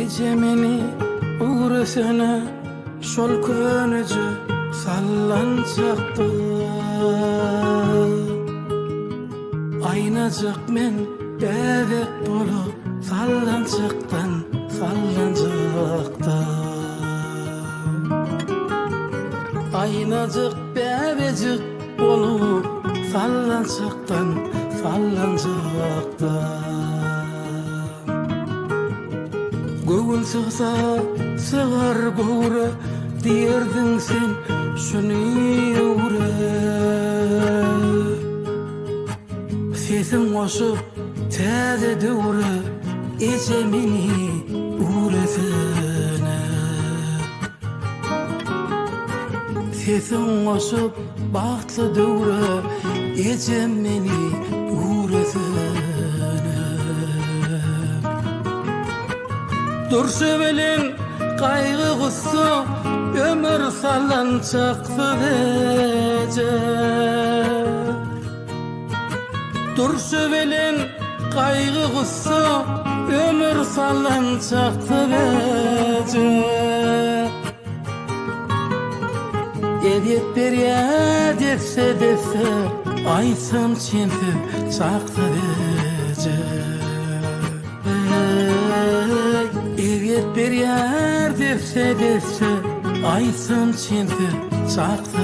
Ece meni uğrasana şol könücü sallançaktı. Aynacık men bebek bolup sallançaktan sallançakta. Aynacık bebecik bolup sallançaktan sallançakta. Göğün sığsa sığar göğre diyerdin sen şunu uğre. Sesin oşup täze döwre ece meni uğresene. Sesin oşup bahtlı döwre ece meni uğresene. Durşu bilen kaygı gussu ömür sallançaktı ece. Durşu bilen kaygı gussu ömür sallançaktı ece. Edip berya dese aysam çenti çaktı ece. Eviyet bir yer dese aysın çenti çaktı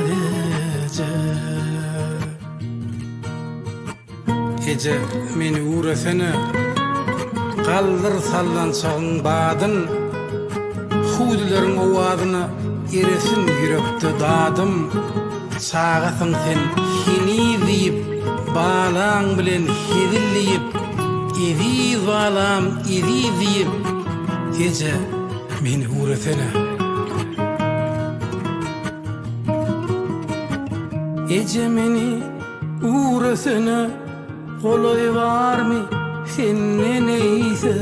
Ece meni uğrasana kaldır sallançağın badın. Hudilerin ovadına eresin yürekte dadım. Çağasın sen hini deyip bağlan bilen hedilleyip evi valam evi deyip Ece meni uğrasana. Ece meni uğrasana. Kolay var mı seninle neyse.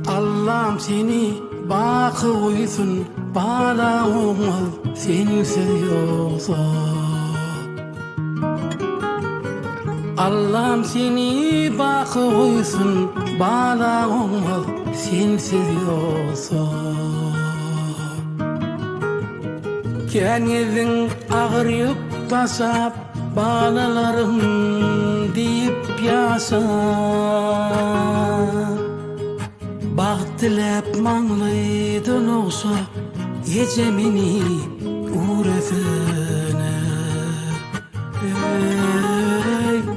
Allah'ım seni bakı koysun bala olmaz seni seviyorsa. Allah'ım seni bakı koysun bala olmaz seni seviyorsa. Kendin ağrıyıp basap balalarım deyip yaşa. Baht dilep manglaydın olsa ece meni uğrasana.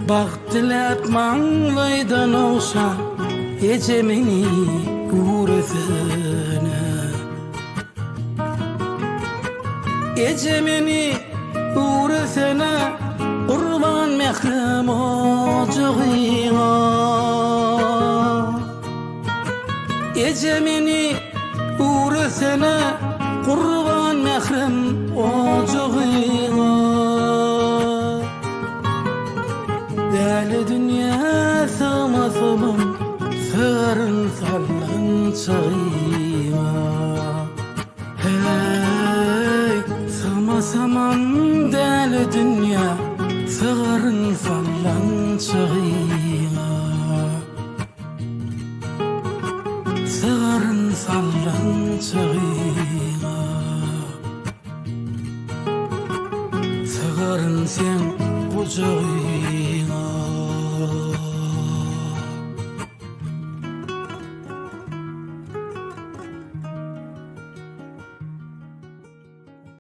Baht dilep manglaydın olsa ece meni uğrasana. Ece meni uğrasana kurban mehrem ocağına. Ece meni uğrasana kurban mehrem ocağına. Deli dünya sığmasımın sığarın sallançağıma. Hey sığmasamam deli dünya sığarın sallançağıma.